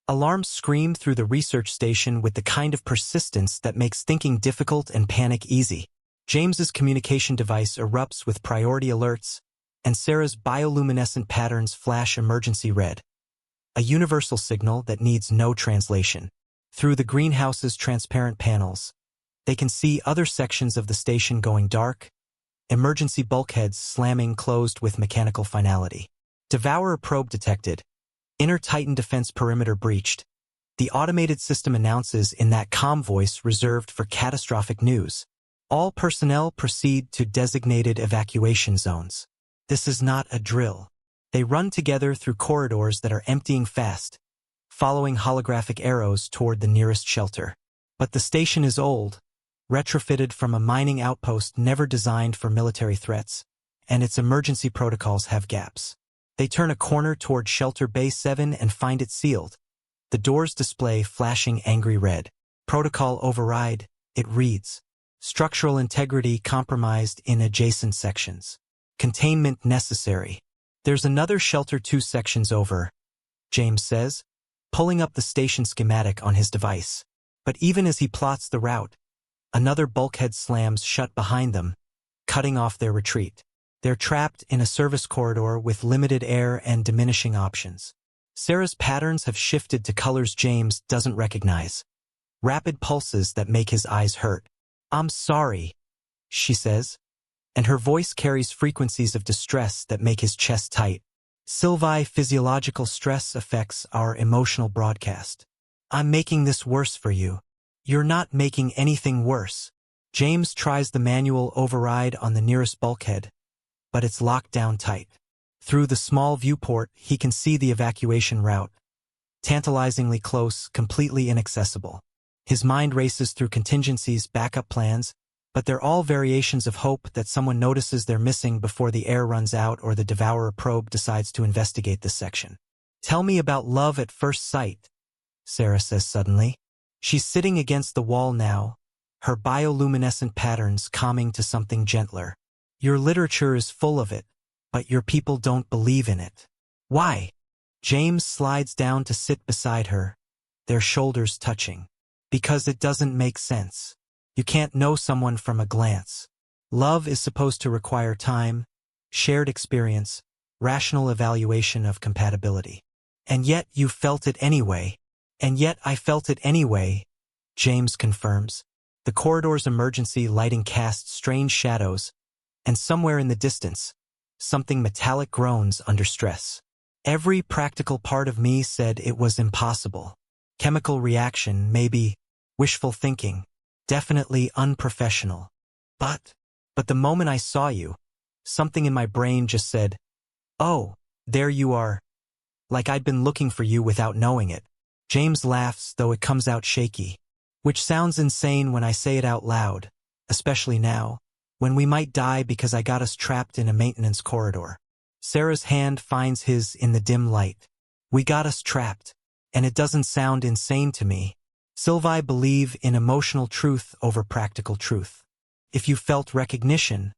Alarms scream through the research station with the kind of persistence that makes thinking difficult and panic easy. James's communication device erupts with priority alerts, and Sera's bioluminescent patterns flash emergency red, a universal signal that needs no translation. Through the greenhouse's transparent panels, they can see other sections of the station going dark, emergency bulkheads slamming closed with mechanical finality. Devourer probe detected. Inner Titan defense perimeter breached. The automated system announces in that calm voice reserved for catastrophic news. All personnel proceed to designated evacuation zones. This is not a drill. They run together through corridors that are emptying fast, following holographic arrows toward the nearest shelter. But the station is old, retrofitted from a mining outpost never designed for military threats, and its emergency protocols have gaps. They turn a corner toward Shelter Bay 7 and find it sealed. The doors display flashing angry red. Protocol override, it reads. Structural integrity compromised in adjacent sections. Containment necessary. There's another Shelter 2 sections over, James says, pulling up the station schematic on his device. But even as he plots the route, another bulkhead slams shut behind them, cutting off their retreat. They're trapped in a service corridor with limited air and diminishing options. Sera's patterns have shifted to colors James doesn't recognize. Rapid pulses that make his eyes hurt. "I'm sorry," she says, and her voice carries frequencies of distress that make his chest tight. Silvae physiological stress affects our emotional broadcast. "I'm making this worse for you." "You're not making anything worse." James tries the manual override on the nearest bulkhead, but it's locked down tight. Through the small viewport, he can see the evacuation route, tantalizingly close, completely inaccessible. His mind races through contingencies, backup plans, but they're all variations of hope that someone notices they're missing before the air runs out or the Devourer probe decides to investigate this section. "Tell me about love at first sight," Sera says suddenly. She's sitting against the wall now, her bioluminescent patterns calming to something gentler. "Your literature is full of it, but your people don't believe in it." "Why?" James slides down to sit beside her, their shoulders touching. "Because it doesn't make sense. You can't know someone from a glance. Love is supposed to require time, shared experience, rational evaluation of compatibility. And yet you felt it anyway." "And yet I felt it anyway," James confirms. The corridor's emergency lighting casts strange shadows, and somewhere in the distance, something metallic groans under stress. "Every practical part of me said it was impossible. Chemical reaction, maybe. Wishful thinking. Definitely unprofessional. But the moment I saw you, something in my brain just said, 'Oh, there you are.' Like I'd been looking for you without knowing it." James laughs, though it comes out shaky. "Which sounds insane when I say it out loud, especially now, when we might die because I got us trapped in a maintenance corridor." Sera's hand finds his in the dim light. "We got us trapped, and it doesn't sound insane to me." Silvae believe in emotional truth over practical truth. If you felt recognition,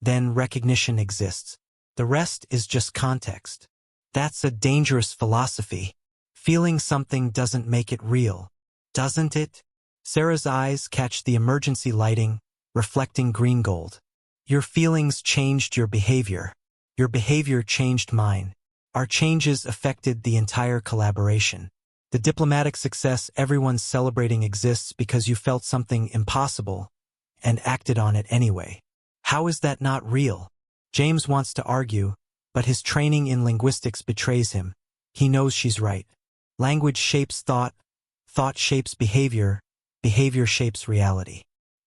then recognition exists. The rest is just context. That's a dangerous philosophy. Feeling something doesn't make it real, doesn't it? Sera's eyes catch the emergency lighting, reflecting green gold. "Your feelings changed your behavior. Your behavior changed mine. Our changes affected the entire collaboration. The diplomatic success everyone's celebrating exists because you felt something impossible and acted on it anyway. How is that not real?" James wants to argue, but his training in linguistics betrays him. He knows she's right. Language shapes thought, thought shapes behavior, behavior shapes reality.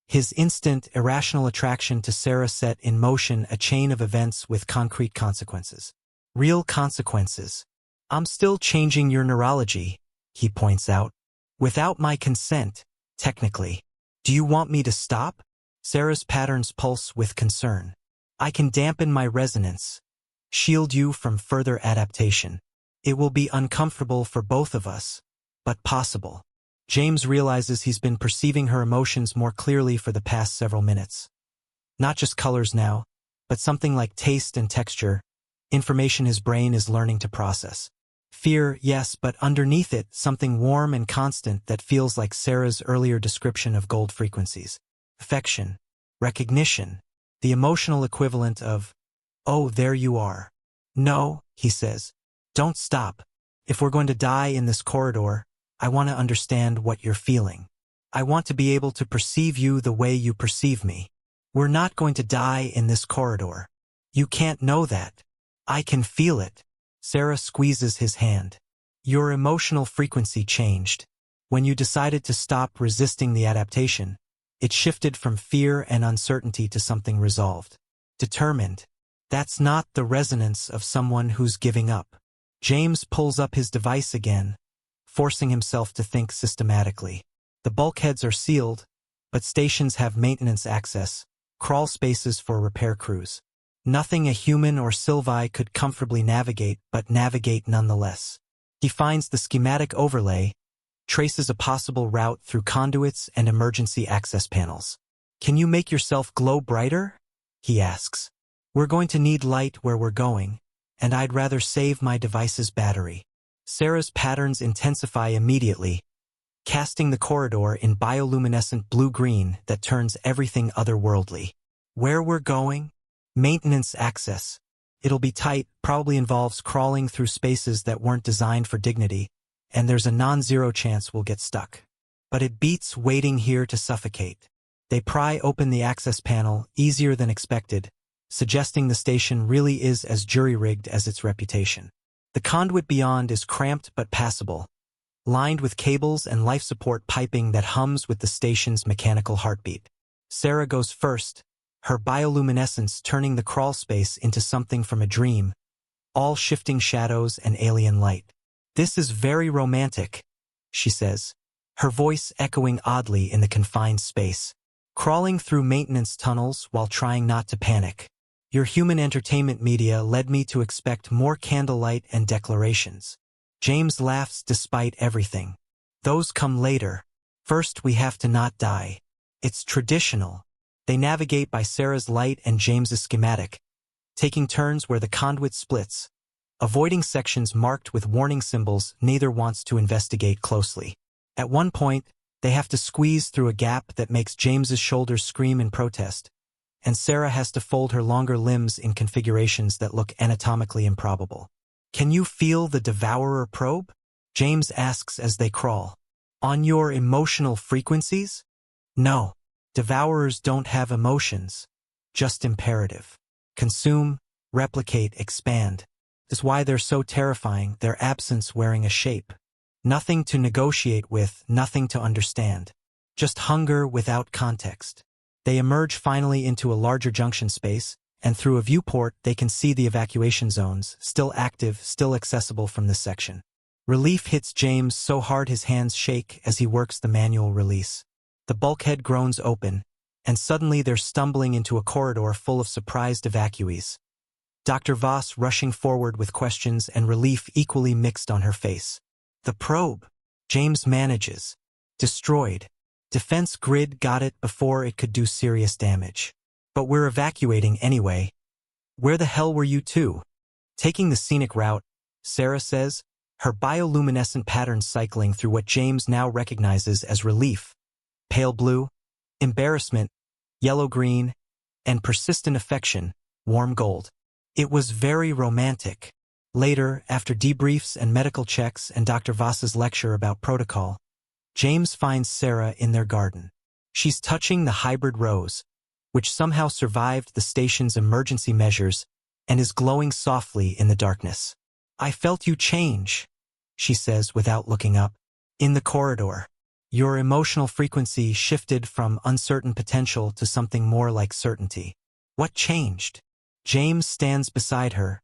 His instant, irrational attraction to Sera set in motion a chain of events with concrete consequences. Real consequences. "I'm still changing your neurology," he points out. "Without my consent, technically. Do you want me to stop?" Sera's patterns pulse with concern. "I can dampen my resonance, shield you from further adaptation. It will be uncomfortable for both of us, but possible." James realizes he's been perceiving her emotions more clearly for the past several minutes. Not just colors now, but something like taste and texture, information his brain is learning to process. Fear, yes, but underneath it, something warm and constant that feels like Sera's earlier description of gold frequencies. Affection, recognition, the emotional equivalent of, "Oh, there you are." "No," he says. "Don't stop. If we're going to die in this corridor, I want to understand what you're feeling. I want to be able to perceive you the way you perceive me. We're not going to die in this corridor. You can't know that. I can feel it." Sera squeezes his hand. "Your emotional frequency changed. When you decided to stop resisting the adaptation, it shifted from fear and uncertainty to something resolved. Determined. That's not the resonance of someone who's giving up." James pulls up his device again, forcing himself to think systematically. The bulkheads are sealed, but stations have maintenance access, crawl spaces for repair crews. Nothing a human or Silvae could comfortably navigate, but navigate nonetheless. He finds the schematic overlay, traces a possible route through conduits and emergency access panels. "Can you make yourself glow brighter?" he asks. "We're going to need light where we're going, and I'd rather save my device's battery." Sera's patterns intensify immediately, casting the corridor in bioluminescent blue-green that turns everything otherworldly. "Where we're going? Maintenance access. It'll be tight, probably involves crawling through spaces that weren't designed for dignity, and there's a non-zero chance we'll get stuck. But it beats waiting here to suffocate." They pry open the access panel, easier than expected, suggesting the station really is as jury-rigged as its reputation. The conduit beyond is cramped but passable, lined with cables and life support piping that hums with the station's mechanical heartbeat. Sera goes first, her bioluminescence turning the crawl space into something from a dream, all shifting shadows and alien light. "This is very romantic," she says, her voice echoing oddly in the confined space. "Crawling through maintenance tunnels while trying not to panic. Your human entertainment media led me to expect more candlelight and declarations." James laughs despite everything. "Those come later. First we have to not die. It's traditional." They navigate by Sera's light and James's schematic, taking turns where the conduit splits, avoiding sections marked with warning symbols neither wants to investigate closely. At one point, they have to squeeze through a gap that makes James's shoulders scream in protest, and Sera has to fold her longer limbs in configurations that look anatomically improbable. "Can you feel the Devourer probe?" James asks as they crawl. "On your emotional frequencies?" "No. Devourers don't have emotions, just imperative. Consume, replicate, expand. That's why they're so terrifying, their absence wearing a shape. Nothing to negotiate with, nothing to understand. Just hunger without context." They emerge finally into a larger junction space, and through a viewport they can see the evacuation zones, still active, still accessible from this section. Relief hits James so hard his hands shake as he works the manual release. The bulkhead groans open, and suddenly they're stumbling into a corridor full of surprised evacuees. Dr. Voss rushing forward with questions and relief equally mixed on her face. "The probe," James manages. "Destroyed. Defense grid got it before it could do serious damage. But we're evacuating anyway." "Where the hell were you two?" "Taking the scenic route," Sera says, her bioluminescent patterns cycling through what James now recognizes as relief. Pale blue, embarrassment, yellow-green, and persistent affection, warm gold. It was very romantic. Later, after debriefs and medical checks and Dr. Voss's lecture about protocol, James finds Sera in their garden. She's touching the hybrid rose, which somehow survived the station's emergency measures and is glowing softly in the darkness. "I felt you change," she says without looking up. "In the corridor. Your emotional frequency shifted from uncertain potential to something more like certainty." "What changed?" James stands beside her,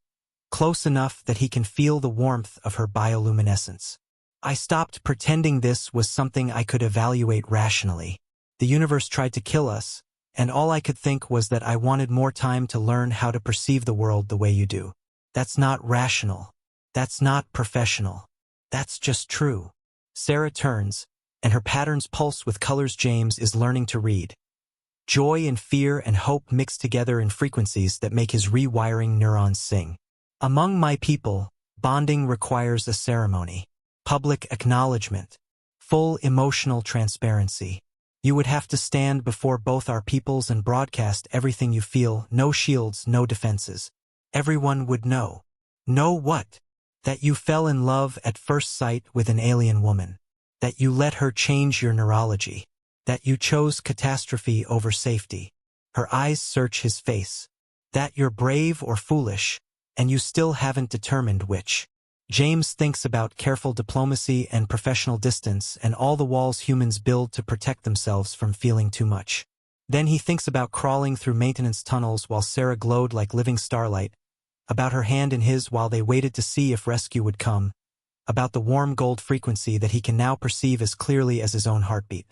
close enough that he can feel the warmth of her bioluminescence. "I stopped pretending this was something I could evaluate rationally. The universe tried to kill us, and all I could think was that I wanted more time to learn how to perceive the world the way you do. That's not rational. That's not professional. That's just true." Sera turns, and her patterns pulse with colors James is learning to read. Joy and fear and hope mix together in frequencies that make his rewiring neurons sing. "Among my people, Bonding requires a ceremony, public acknowledgement, full emotional transparency. You would have to stand before both our peoples and broadcast everything you feel, no shields, no defenses. Everyone would know. Know what? That you fell in love at first sight with an alien woman. That you let her change your neurology. That you chose catastrophe over safety. Her eyes search his face. That you're brave or foolish, and you still haven't determined which. James thinks about careful diplomacy and professional distance and all the walls humans build to protect themselves from feeling too much. Then he thinks about crawling through maintenance tunnels while Sera glowed like living starlight, about her hand in his while they waited to see if rescue would come, about the warm gold frequency that he can now perceive as clearly as his own heartbeat.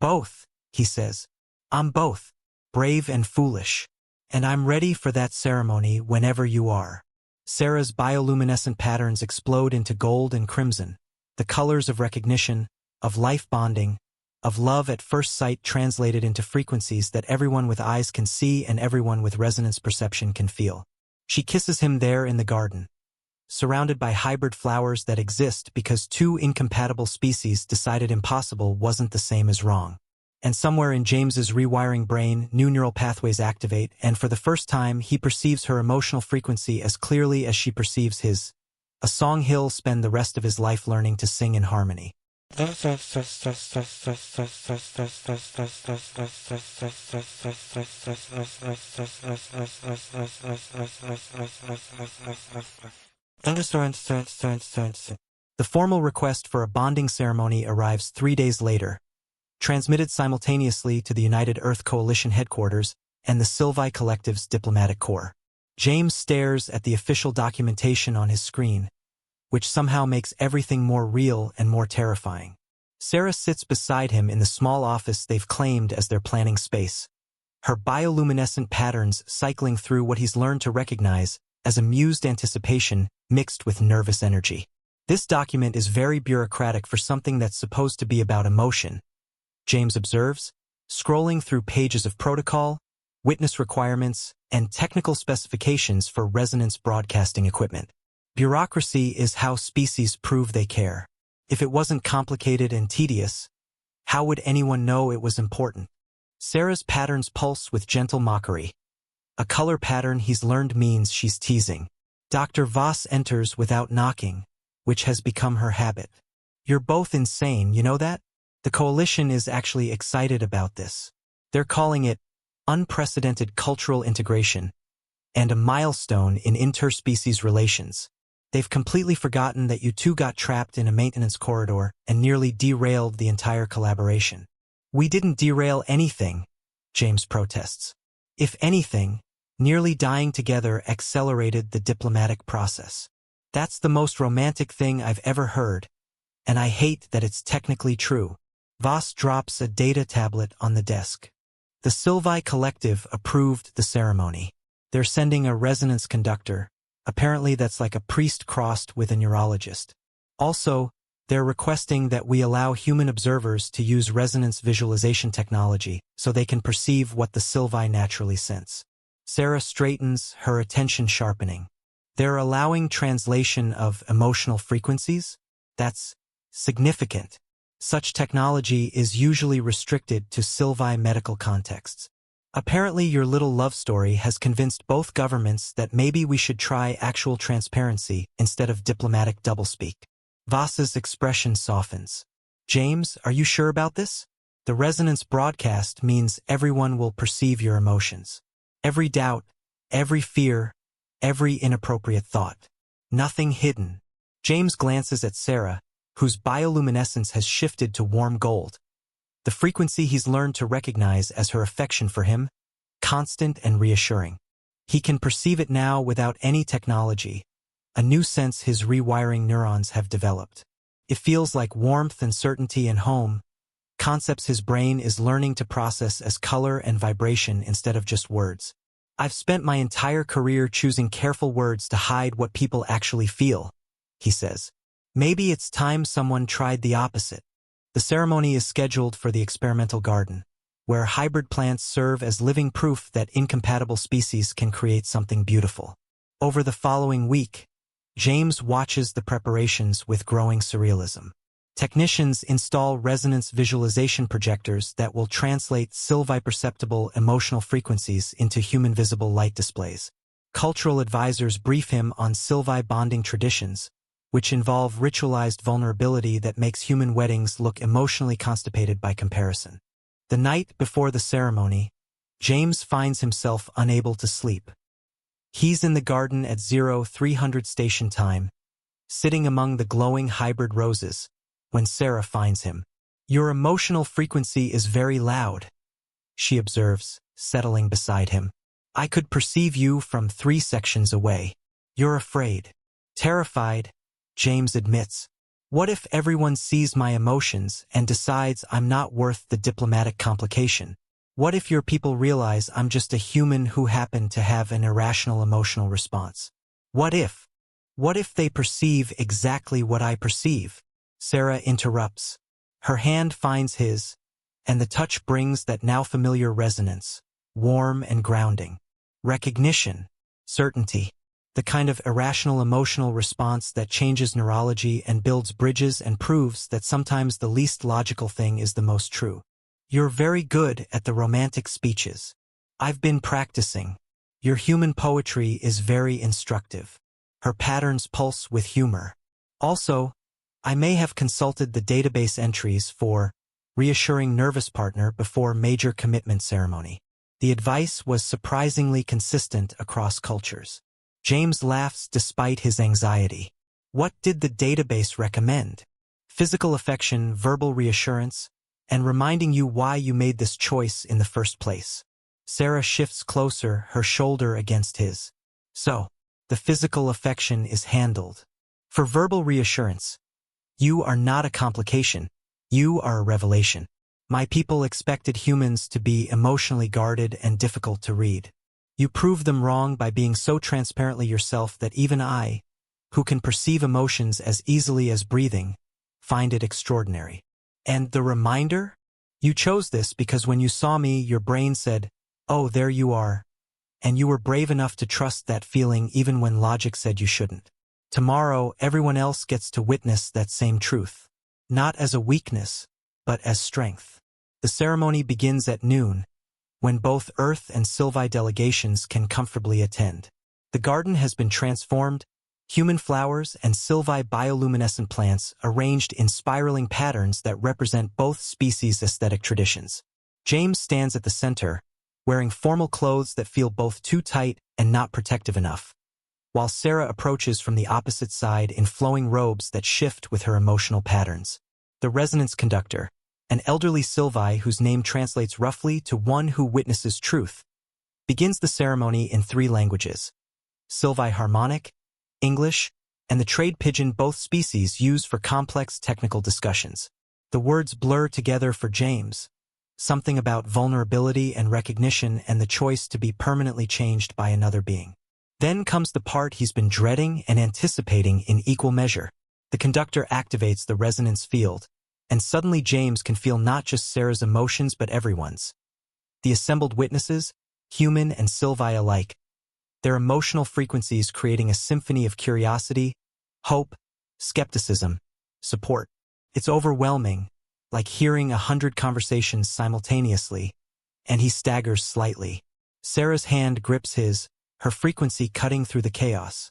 Both, he says. I'm both, brave and foolish. And I'm ready for that ceremony whenever you are. Sera's bioluminescent patterns explode into gold and crimson, the colors of recognition, of life bonding, of love at first sight translated into frequencies that everyone with eyes can see and everyone with resonance perception can feel. She kisses him there in the garden, surrounded by hybrid flowers that exist because two incompatible species decided impossible wasn't the same as wrong. And somewhere in James's rewiring brain, new neural pathways activate, and for the first time, he perceives her emotional frequency as clearly as she perceives his. A song he'll spend the rest of his life learning to sing in harmony. The formal request for a bonding ceremony arrives 3 days later, transmitted simultaneously to the United Earth Coalition headquarters and the Silvae Collective's diplomatic corps. James stares at the official documentation on his screen, which somehow makes everything more real and more terrifying. Sera sits beside him in the small office they've claimed as their planning space, her bioluminescent patterns cycling through what he's learned to recognize as amused anticipation mixed with nervous energy. This document is very bureaucratic for something that's supposed to be about emotion, James observes, scrolling through pages of protocol, witness requirements, and technical specifications for resonance broadcasting equipment. Bureaucracy is how species prove they care. If it wasn't complicated and tedious, how would anyone know it was important? Sera's patterns pulse with gentle mockery. A color pattern he's learned means she's teasing. Dr. Voss enters without knocking, which has become her habit. You're both insane, you know that? The coalition is actually excited about this. They're calling it unprecedented cultural integration and a milestone in interspecies relations. They've completely forgotten that you two got trapped in a maintenance corridor and nearly derailed the entire collaboration. We didn't derail anything, James protests. If anything, nearly dying together accelerated the diplomatic process. That's the most romantic thing I've ever heard, and I hate that it's technically true. Voss drops a data tablet on the desk. The Silvae Collective approved the ceremony. They're sending a resonance conductor. Apparently that's like a priest crossed with a neurologist. Also, they're requesting that we allow human observers to use resonance visualization technology so they can perceive what the Silvae naturally sense. Sera straightens, her attention sharpening. They're allowing translation of emotional frequencies? That's significant. Such technology is usually restricted to Silvae medical contexts. Apparently your little love story has convinced both governments that maybe we should try actual transparency instead of diplomatic doublespeak. Voss's expression softens. James, are you sure about this? The resonance broadcast means everyone will perceive your emotions. Every doubt, every fear, every inappropriate thought. Nothing hidden. James glances at Sera, whose bioluminescence has shifted to warm gold. The frequency he's learned to recognize as her affection for him, constant and reassuring. He can perceive it now without any technology, a new sense his rewiring neurons have developed. It feels like warmth and certainty and home, concepts his brain is learning to process as color and vibration instead of just words. I've spent my entire career choosing careful words to hide what people actually feel, he says. Maybe it's time someone tried the opposite. The ceremony is scheduled for the experimental garden, where hybrid plants serve as living proof that incompatible species can create something beautiful. Over the following week, James watches the preparations with growing surrealism. Technicians install resonance visualization projectors that will translate Silvae perceptible emotional frequencies into human visible light displays. Cultural advisors brief him on Silvae bonding traditions, which involve ritualized vulnerability that makes human weddings look emotionally constipated by comparison. The night before the ceremony, James finds himself unable to sleep. He's in the garden at 0300 station time, sitting among the glowing hybrid roses, when Sera finds him. "Your emotional frequency is very loud," she observes, settling beside him. "I could perceive you from 3 sections away. You're afraid." Terrified, James admits. "What if everyone sees my emotions and decides I'm not worth the diplomatic complication? What if your people realize I'm just a human who happened to have an irrational emotional response? What if they perceive exactly what I perceive?" Sera interrupts. Her hand finds his, and the touch brings that now familiar resonance, warm and grounding. Recognition, certainty, the kind of irrational emotional response that changes neurology and builds bridges and proves that sometimes the least logical thing is the most true. "You're very good at the romantic speeches. I've been practicing. Your human poetry is very instructive." Her patterns pulse with humor. "Also, I may have consulted the database entries for reassuring nervous partner before major commitment ceremony." The advice was surprisingly consistent across cultures. James laughs despite his anxiety. What did the database recommend? Physical affection, verbal reassurance, and reminding you why you made this choice in the first place. Sera shifts closer, her shoulder against his. "So, the physical affection is handled. For verbal reassurance, you are not a complication. You are a revelation. My people expected humans to be emotionally guarded and difficult to read. You proved them wrong by being so transparently yourself that even I, who can perceive emotions as easily as breathing, find it extraordinary. And the reminder? You chose this because when you saw me, your brain said, 'Oh, there you are,' and you were brave enough to trust that feeling even when logic said you shouldn't. Tomorrow, everyone else gets to witness that same truth, not as a weakness, but as strength." The ceremony begins at noon, when both Earth and Silvae delegations can comfortably attend. The garden has been transformed, human flowers and Silvae bioluminescent plants arranged in spiraling patterns that represent both species' aesthetic traditions. James stands at the center, wearing formal clothes that feel both too tight and not protective enough, while Sera approaches from the opposite side in flowing robes that shift with her emotional patterns. The resonance conductor, an elderly Silvae whose name translates roughly to one who witnesses truth, begins the ceremony in 3 languages: Silvae harmonic, English, and the trade pidgin both species use for complex technical discussions. The words blur together for James, something about vulnerability and recognition and the choice to be permanently changed by another being. Then comes the part he's been dreading and anticipating in equal measure. The conductor activates the resonance field, and suddenly James can feel not just Sera's emotions but everyone's. The assembled witnesses, human and Silvae alike, their emotional frequencies creating a symphony of curiosity, hope, skepticism, support. It's overwhelming, like hearing 100 conversations simultaneously, and he staggers slightly. Sera's hand grips his, her frequency cutting through the chaos.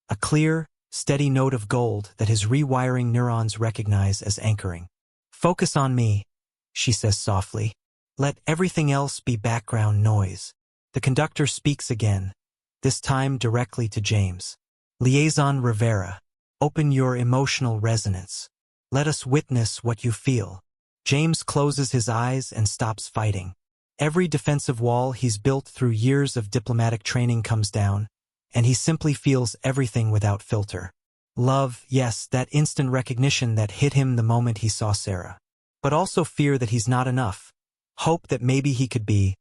A clear, steady note of gold that his rewiring neurons recognize as anchoring. "Focus on me," she says softly. "Let everything else be background noise." The conductor speaks again, this time directly to James. "Liaison Rivera, open your emotional resonance. Let us witness what you feel." James closes his eyes and stops fighting. Every defensive wall he's built through years of diplomatic training comes down, and he simply feels everything without filter. Love, yes, that instant recognition that hit him the moment he saw Sera. But also fear that he's not enough, hope that maybe he could be,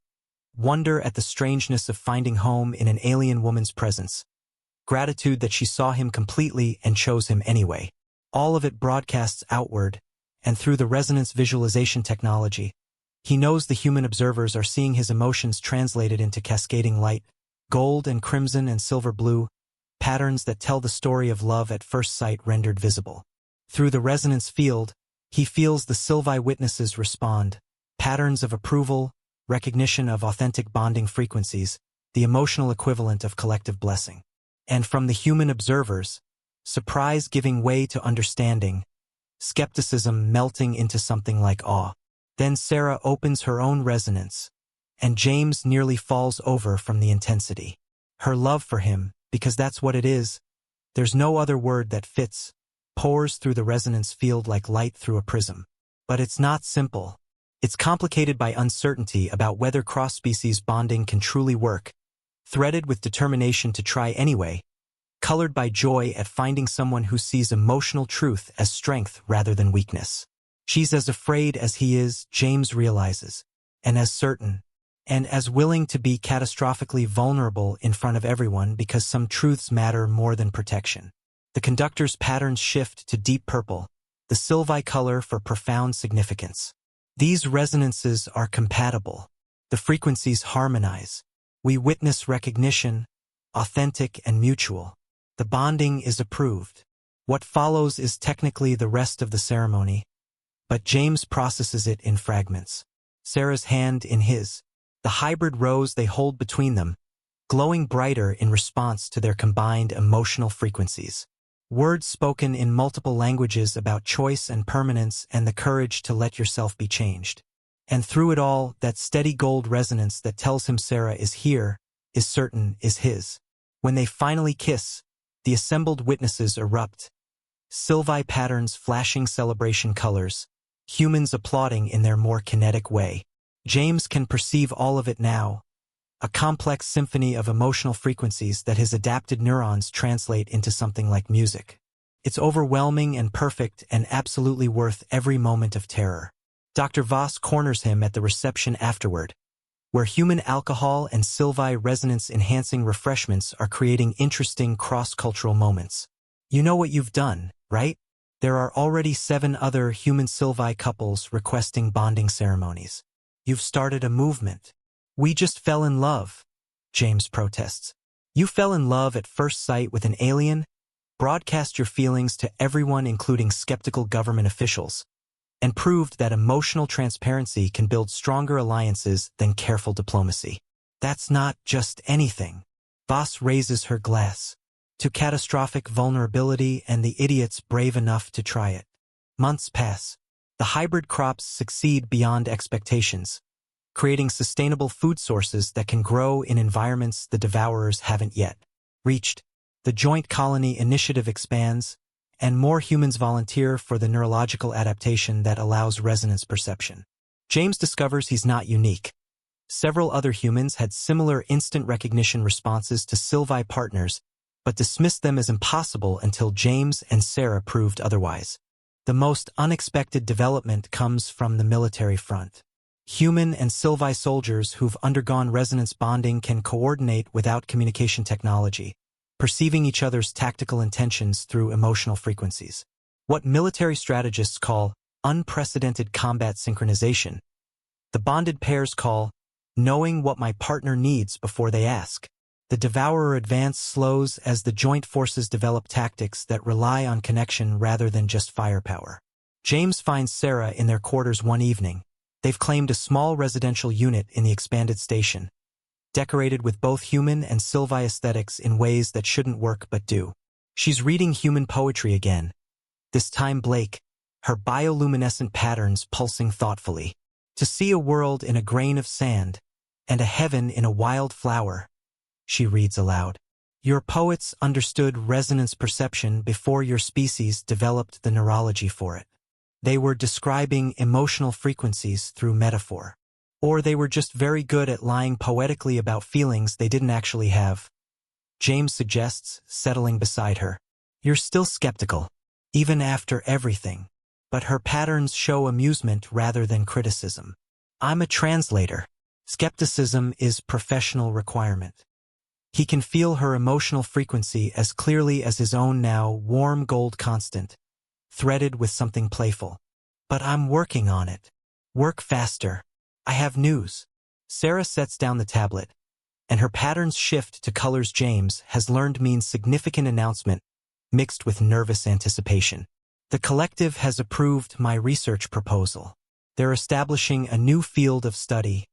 wonder at the strangeness of finding home in an alien woman's presence, gratitude that she saw him completely and chose him anyway. All of it broadcasts outward, and through the resonance visualization technology, he knows the human observers are seeing his emotions translated into cascading light, gold and crimson and silver blue, patterns that tell the story of love at first sight rendered visible. Through the resonance field, he feels the Silvae witnesses respond, patterns of approval, recognition of authentic bonding frequencies, the emotional equivalent of collective blessing. And from the human observers, surprise giving way to understanding, skepticism melting into something like awe. Then Sera opens her own resonance, and James nearly falls over from the intensity. Her love for him, because that's what it is, there's no other word that fits, pours through the resonance field like light through a prism. But it's not simple. It's complicated by uncertainty about whether cross-species bonding can truly work, threaded with determination to try anyway, colored by joy at finding someone who sees emotional truth as strength rather than weakness. She's as afraid as he is, James realizes, and as certain, and as willing to be catastrophically vulnerable in front of everyone because some truths matter more than protection. The conductor's patterns shift to deep purple, the Silvae color for profound significance. These resonances are compatible. The frequencies harmonize. We witness recognition, authentic and mutual. The bonding is approved. What follows is technically the rest of the ceremony, but James processes it in fragments. Sera's hand in his, the hybrid rose they hold between them, glowing brighter in response to their combined emotional frequencies. Words spoken in multiple languages about choice and permanence and the courage to let yourself be changed. And through it all, that steady gold resonance that tells him Sera is here, is certain, is his. When they finally kiss, the assembled witnesses erupt. Silvae patterns flashing celebration colors, humans applauding in their more kinetic way. James can perceive all of it now, a complex symphony of emotional frequencies that his adapted neurons translate into something like music. It's overwhelming and perfect and absolutely worth every moment of terror. Dr. Voss corners him at the reception afterward, where human alcohol and Silvae resonance-enhancing refreshments are creating interesting cross-cultural moments. You know what you've done, right? There are already 7 other human Silvae couples requesting bonding ceremonies. You've started a movement. We just fell in love, James protests. You fell in love at first sight with an alien, broadcast your feelings to everyone including skeptical government officials, and proved that emotional transparency can build stronger alliances than careful diplomacy. That's not just anything. Voss raises her glass. To catastrophic vulnerability and the idiots brave enough to try it. Months pass. The hybrid crops succeed beyond expectations, creating sustainable food sources that can grow in environments the devourers haven't yet reached. The Joint Colony Initiative expands, and more humans volunteer for the neurological adaptation that allows resonance perception. James discovers he's not unique. Several other humans had similar instant recognition responses to Silvae partners, but dismissed them as impossible until James and Sera proved otherwise. The most unexpected development comes from the military front. Human and Silvae soldiers who've undergone resonance bonding can coordinate without communication technology, perceiving each other's tactical intentions through emotional frequencies. What military strategists call unprecedented combat synchronization, the bonded pairs call knowing what my partner needs before they ask. The devourer advance slows as the joint forces develop tactics that rely on connection rather than just firepower. James finds Sera in their quarters one evening. They've claimed a small residential unit in the expanded station, decorated with both human and Silvae aesthetics in ways that shouldn't work but do. She's reading human poetry again, this time Blake, her bioluminescent patterns pulsing thoughtfully. To see a world in a grain of sand, and a heaven in a wild flower, she reads aloud. Your poets understood resonance perception before your species developed the neurology for it. They were describing emotional frequencies through metaphor. Or they were just very good at lying poetically about feelings they didn't actually have. James suggests, settling beside her. You're still skeptical, even after everything. But her patterns show amusement rather than criticism. I'm a translator. Skepticism is professional requirement. He can feel her emotional frequency as clearly as his own now warm gold constant, threaded with something playful. But I'm working on it. Work faster. I have news. Sera sets down the tablet, and her pattern's shift to colors James has learned means significant announcement mixed with nervous anticipation. The collective has approved my research proposal. They're establishing a new field of study,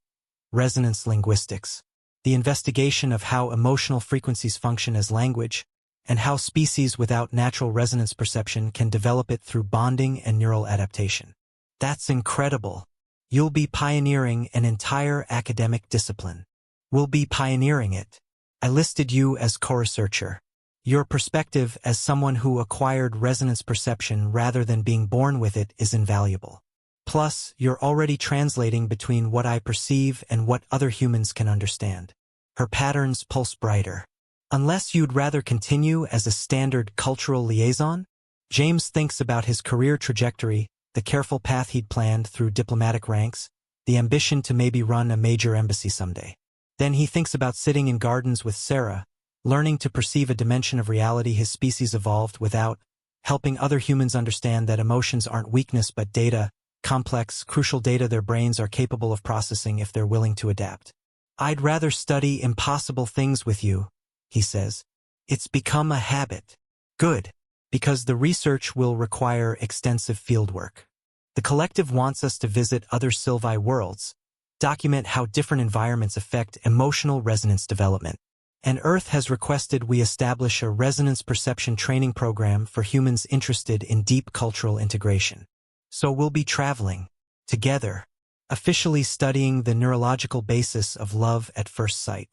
resonance linguistics, the investigation of how emotional frequencies function as language, and how species without natural resonance perception can develop it through bonding and neural adaptation. That's incredible. You'll be pioneering an entire academic discipline. We'll be pioneering it. I listed you as co-researcher. Your perspective as someone who acquired resonance perception rather than being born with it is invaluable. Plus, you're already translating between what I perceive and what other humans can understand. Her patterns pulse brighter. Unless you'd rather continue as a standard cultural liaison? James thinks about his career trajectory, the careful path he'd planned through diplomatic ranks, the ambition to maybe run a major embassy someday. Then he thinks about sitting in gardens with Sera, learning to perceive a dimension of reality his species evolved without, helping other humans understand that emotions aren't weakness but data, complex, crucial data their brains are capable of processing if they're willing to adapt. I'd rather study impossible things with you, he says. It's become a habit. Good, because the research will require extensive fieldwork. The collective wants us to visit other Silvae worlds, document how different environments affect emotional resonance development. And Earth has requested we establish a resonance perception training program for humans interested in deep cultural integration. So we'll be traveling, together, officially studying the neurological basis of love at first sight.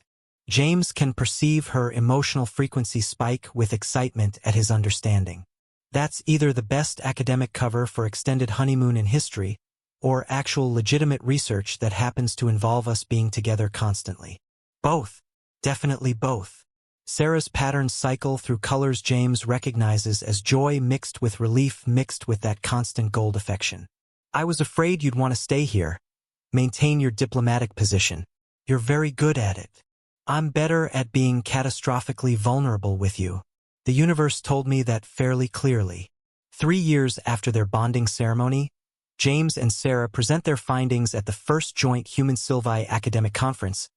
James can perceive her emotional frequency spike with excitement at his understanding. That's either the best academic cover for extended honeymoon in history, or actual legitimate research that happens to involve us being together constantly. Both. Definitely both. Sera's patterns cycle through colors James recognizes as joy mixed with relief mixed with that constant gold affection. I was afraid you'd want to stay here. Maintain your diplomatic position. You're very good at it. I'm better at being catastrophically vulnerable with you. The universe told me that fairly clearly. 3 years after their bonding ceremony, James and Sera present their findings at the first joint Human-Silvae academic conference,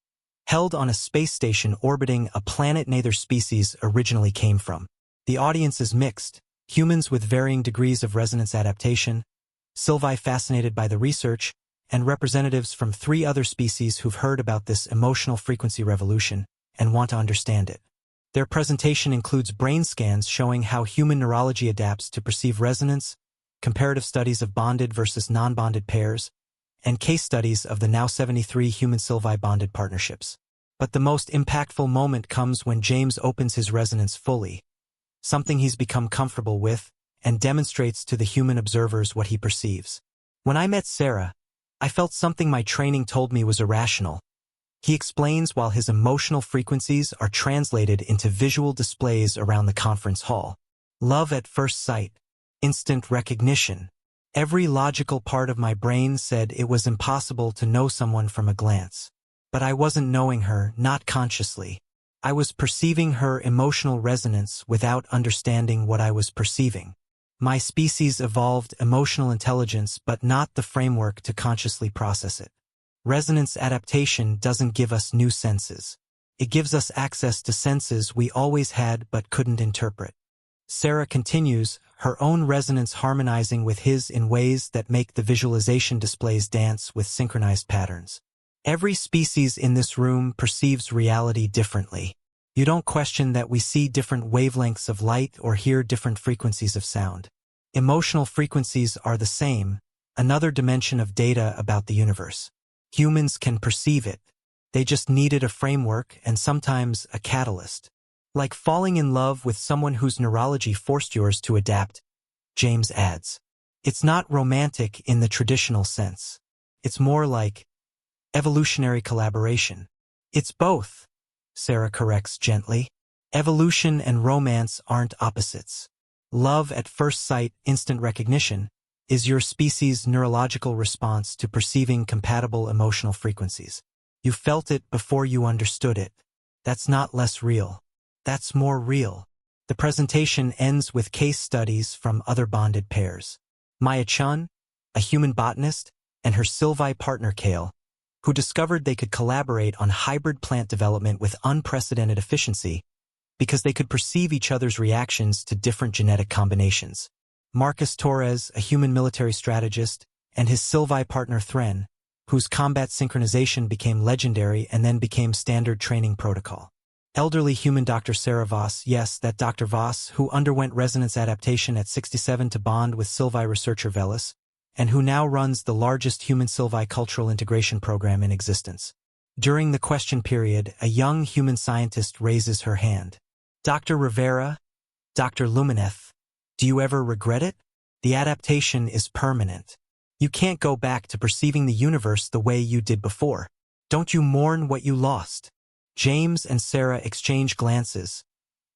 held on a space station orbiting a planet neither species originally came from. The audience is mixed, humans with varying degrees of resonance adaptation, Silvae fascinated by the research, and representatives from 3 other species who've heard about this emotional frequency revolution and want to understand it. Their presentation includes brain scans showing how human neurology adapts to perceive resonance, comparative studies of bonded versus non-bonded pairs, and case studies of the now 73 human-Silvae bonded partnerships. But the most impactful moment comes when James opens his resonance fully, something he's become comfortable with, and demonstrates to the human observers what he perceives. When I met Sera, I felt something my training told me was irrational. He explains while his emotional frequencies are translated into visual displays around the conference hall. Love at first sight, instant recognition. Every logical part of my brain said it was impossible to know someone from a glance. But I wasn't knowing her, not consciously. I was perceiving her emotional resonance without understanding what I was perceiving. My species evolved emotional intelligence but not the framework to consciously process it. Resonance adaptation doesn't give us new senses. It gives us access to senses we always had but couldn't interpret. Sera continues, her own resonance harmonizing with his in ways that make the visualization displays dance with synchronized patterns. Every species in this room perceives reality differently. You don't question that we see different wavelengths of light or hear different frequencies of sound. Emotional frequencies are the same, another dimension of data about the universe. Humans can perceive it. They just needed a framework and sometimes a catalyst. Like falling in love with someone whose neurology forced yours to adapt, James adds. It's not romantic in the traditional sense. It's more like evolutionary collaboration. It's both, Sera corrects gently. Evolution and romance aren't opposites. Love at first sight, instant recognition, is your species' neurological response to perceiving compatible emotional frequencies. You felt it before you understood it. That's not less real. That's more real. The presentation ends with case studies from other bonded pairs. Maya Chun, a human botanist, and her Silvae partner Kale, who discovered they could collaborate on hybrid plant development with unprecedented efficiency because they could perceive each other's reactions to different genetic combinations. Marcus Torres, a human military strategist, and his Silvae partner Thren, whose combat synchronization became legendary and then became standard training protocol. Elderly human Dr. Sarah Voss, yes, that Dr. Voss, who underwent resonance adaptation at 67 to bond with Silvae researcher Velis, and who now runs the largest human Silvae cultural integration program in existence. During the question period, a young human scientist raises her hand. Dr. Rivera, Dr. Lumineth, do you ever regret it? The adaptation is permanent. You can't go back to perceiving the universe the way you did before. Don't you mourn what you lost? James and Sera exchange glances,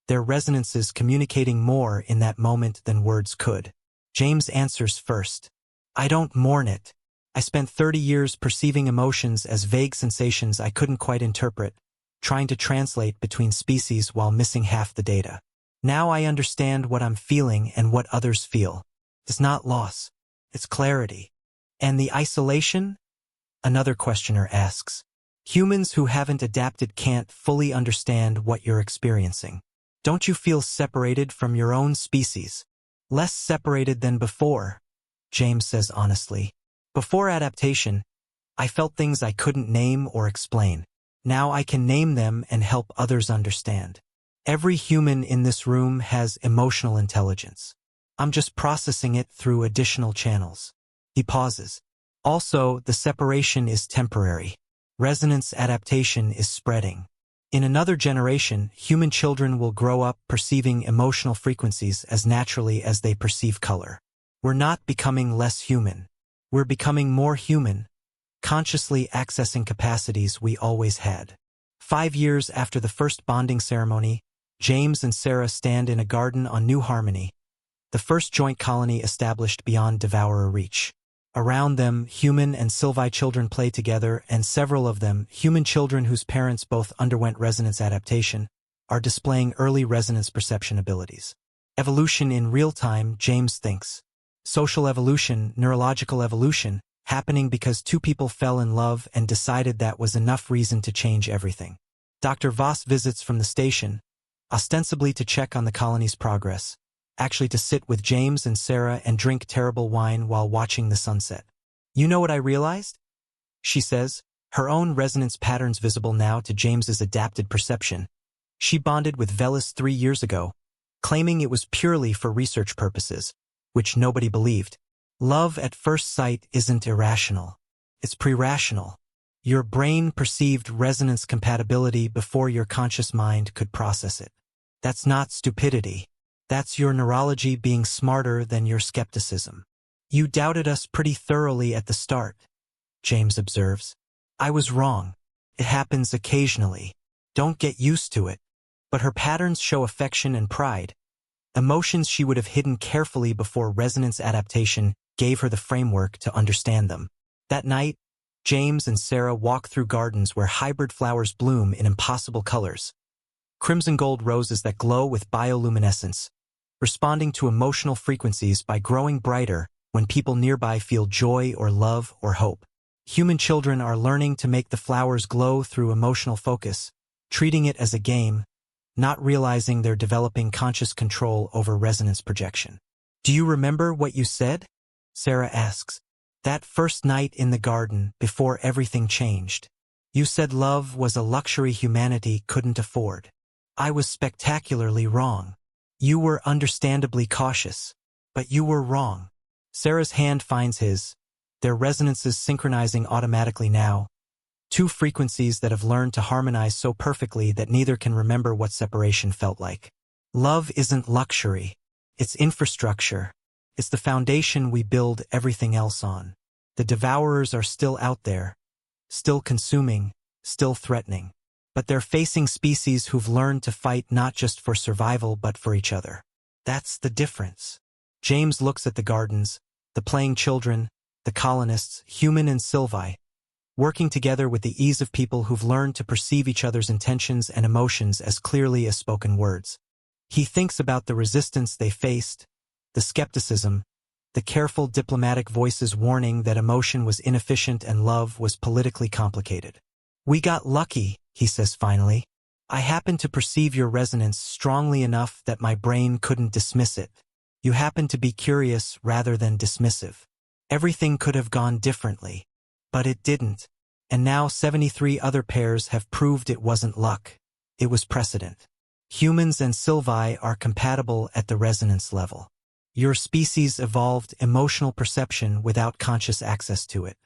their resonances communicating more in that moment than words could. James answers first. I don't mourn it. I spent 30 years perceiving emotions as vague sensations I couldn't quite interpret, trying to translate between species while missing half the data. Now I understand what I'm feeling and what others feel. It's not loss. It's clarity. And the isolation? Another questioner asks. Humans who haven't adapted can't fully understand what you're experiencing. Don't you feel separated from your own species? Less separated than before, James says honestly. Before adaptation, I felt things I couldn't name or explain. Now I can name them and help others understand. Every human in this room has emotional intelligence. I'm just processing it through additional channels. He pauses. Also, the separation is temporary. Resonance adaptation is spreading. In another generation, human children will grow up perceiving emotional frequencies as naturally as they perceive color. We're not becoming less human. We're becoming more human, consciously accessing capacities we always had. 5 years after the first bonding ceremony, James and Sera stand in a garden on New Harmony, the first joint colony established beyond Devourer reach. Around them, human and Silvae children play together, and several of them, human children whose parents both underwent resonance adaptation, are displaying early resonance perception abilities. Evolution in real time, James thinks. Social evolution, neurological evolution, happening because two people fell in love and decided that was enough reason to change everything. Dr. Voss visits from the station, ostensibly to check on the colony's progress, actually to sit with James and Sera and drink terrible wine while watching the sunset. You know what I realized? She says, her own resonance patterns visible now to James's adapted perception. She bonded with Velis 3 years ago, claiming it was purely for research purposes, which nobody believed. Love at first sight isn't irrational. It's pre-rational. Your brain perceived resonance compatibility before your conscious mind could process it. That's not stupidity. That's your neurology being smarter than your skepticism. You doubted us pretty thoroughly at the start, James observes. I was wrong. It happens occasionally. Don't get used to it. But her patterns show affection and pride. Emotions she would have hidden carefully before resonance adaptation gave her the framework to understand them. That night, James and Sera walk through gardens where hybrid flowers bloom in impossible colors. Crimson gold roses that glow with bioluminescence, responding to emotional frequencies by growing brighter when people nearby feel joy or love or hope. Human children are learning to make the flowers glow through emotional focus, treating it as a game, not realizing they're developing conscious control over resonance projection. Do you remember what you said? Sera asks. That first night in the garden before everything changed. You said love was a luxury humanity couldn't afford. I was spectacularly wrong. You were understandably cautious, but you were wrong. Sera's hand finds his, their resonances synchronizing automatically now. Two frequencies that have learned to harmonize so perfectly that neither can remember what separation felt like. Love isn't luxury. It's infrastructure. It's the foundation we build everything else on. The devourers are still out there, still consuming, still threatening. But they're facing species who've learned to fight not just for survival but for each other. That's the difference. James looks at the gardens, the playing children, the colonists, human and Silvae, working together with the ease of people who've learned to perceive each other's intentions and emotions as clearly as spoken words. He thinks about the resistance they faced, the skepticism, the careful diplomatic voices warning that emotion was inefficient and love was politically complicated. "We got lucky," he says finally. "I happened to perceive your resonance strongly enough that my brain couldn't dismiss it. You happened to be curious rather than dismissive. Everything could have gone differently. But it didn't. And now 73 other pairs have proved it wasn't luck. It was precedent. Humans and Silvae are compatible at the resonance level. Your species evolved emotional perception without conscious access to it.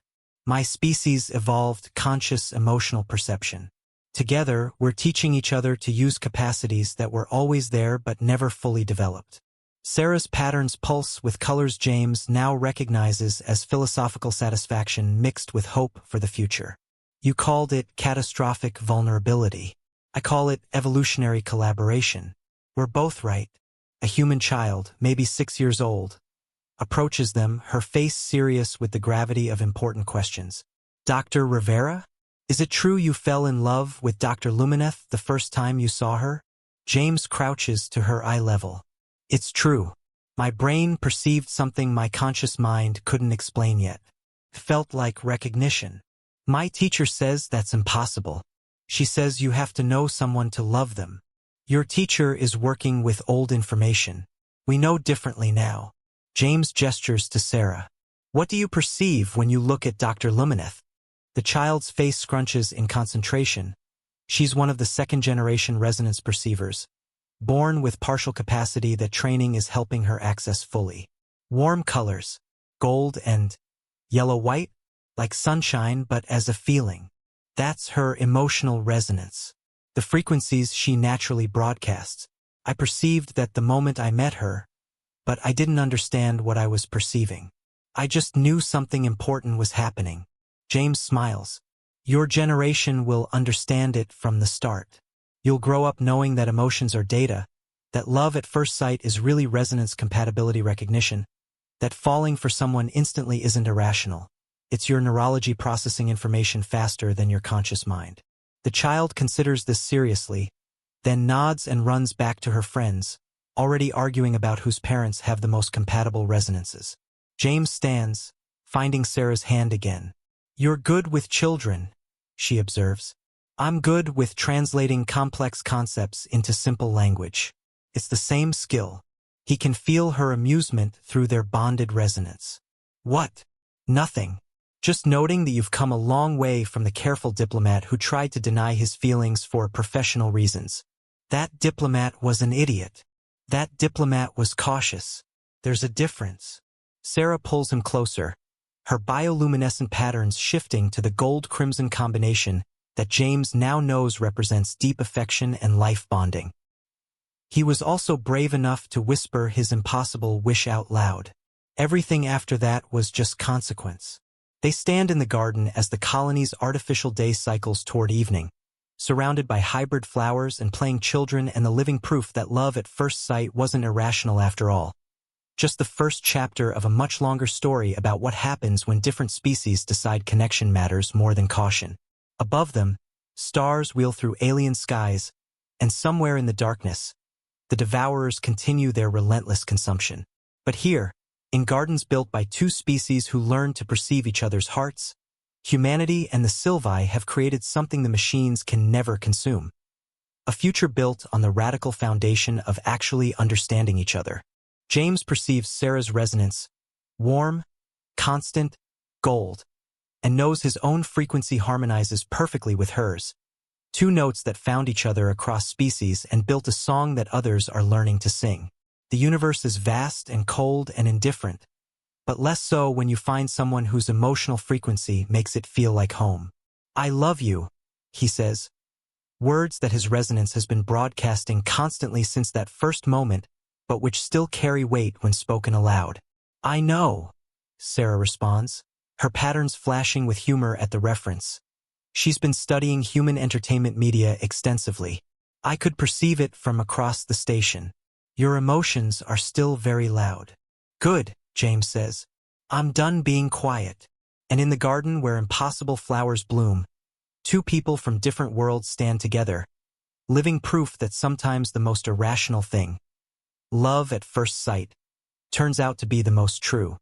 My species evolved conscious emotional perception. Together, we're teaching each other to use capacities that were always there but never fully developed." Sera's patterns pulse with colors James now recognizes as philosophical satisfaction mixed with hope for the future. "You called it catastrophic vulnerability. I call it evolutionary collaboration. We're both right." A human child, maybe 6 years old, approaches them, her face serious with the gravity of important questions. "Dr. Rivera? Is it true you fell in love with Dr. Lumineth the first time you saw her?" James crouches to her eye level. "It's true. My brain perceived something my conscious mind couldn't explain yet. Felt like recognition. My teacher says that's impossible. She says you have to know someone to love them. Your teacher is working with old information. We know differently now." James gestures to Sera. "What do you perceive when you look at Dr. Lumineth?" The child's face scrunches in concentration. She's one of the second-generation resonance perceivers, born with partial capacity that training is helping her access fully. Warm colors, gold and yellow-white, like sunshine but as a feeling. That's her emotional resonance. The frequencies she naturally broadcasts. I perceived that the moment I met her, but I didn't understand what I was perceiving. I just knew something important was happening. James smiles. "Your generation will understand it from the start. You'll grow up knowing that emotions are data, that love at first sight is really resonance compatibility recognition, that falling for someone instantly isn't irrational. It's your neurology processing information faster than your conscious mind." The child considers this seriously, then nods and runs back to her friends, already arguing about whose parents have the most compatible resonances. James stands, finding Sera's hand again. "You're good with children," she observes. "I'm good with translating complex concepts into simple language. It's the same skill." He can feel her amusement through their bonded resonance. "What?" "Nothing. Just noting that you've come a long way from the careful diplomat who tried to deny his feelings for professional reasons. That diplomat was an idiot. That diplomat was cautious. There's a difference." Sera pulls him closer, her bioluminescent patterns shifting to the gold-crimson combination that James now knows represents deep affection and life bonding. He was also brave enough to whisper his impossible wish out loud. Everything after that was just consequence. They stand in the garden as the colony's artificial day cycles toward evening, surrounded by hybrid flowers and playing children and the living proof that love at first sight wasn't irrational after all. Just the first chapter of a much longer story about what happens when different species decide connection matters more than caution. Above them, stars wheel through alien skies, and somewhere in the darkness, the devourers continue their relentless consumption. But here, in gardens built by two species who learn to perceive each other's hearts, humanity and the Silvae have created something the machines can never consume. A future built on the radical foundation of actually understanding each other. James perceives Sera's resonance, warm, constant, gold, and knows his own frequency harmonizes perfectly with hers. Two notes that found each other across species and built a song that others are learning to sing. The universe is vast and cold and indifferent, but less so when you find someone whose emotional frequency makes it feel like home. "I love you," he says. Words that his resonance has been broadcasting constantly since that first moment, but which still carry weight when spoken aloud. "I know," Sera responds, her patterns flashing with humor at the reference. She's been studying human entertainment media extensively. "I could perceive it from across the station. Your emotions are still very loud." "Good," James says. "I'm done being quiet." And in the garden where impossible flowers bloom, two people from different worlds stand together, living proof that sometimes the most irrational thing, love at first sight, turns out to be the most true.